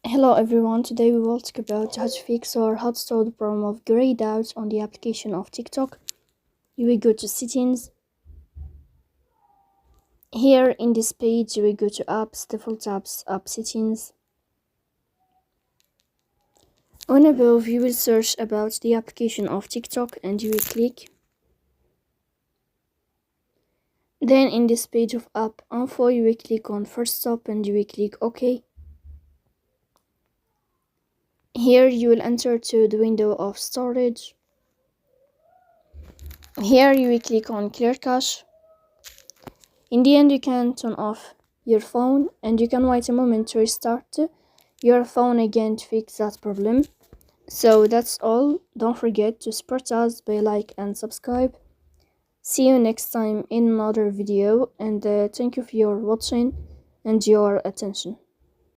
Hello everyone, today we will talk about how to fix or how to solve the problem of grayed out on the application of TikTok. You will go to settings. Here in this page you will go to apps, default apps, app settings. On above you will search about the application of TikTok and you will click. Then in this page of app info you will click on first stop and you will click OK. Here you will enter to the window of storage. Here you will click on clear cache. In the end, you can turn off your phone and you can wait a moment to restart your phone again to fix that problem. So that's all. Don't forget to support us by like and subscribe. See you next time in another video, and thank you for your watching and your attention.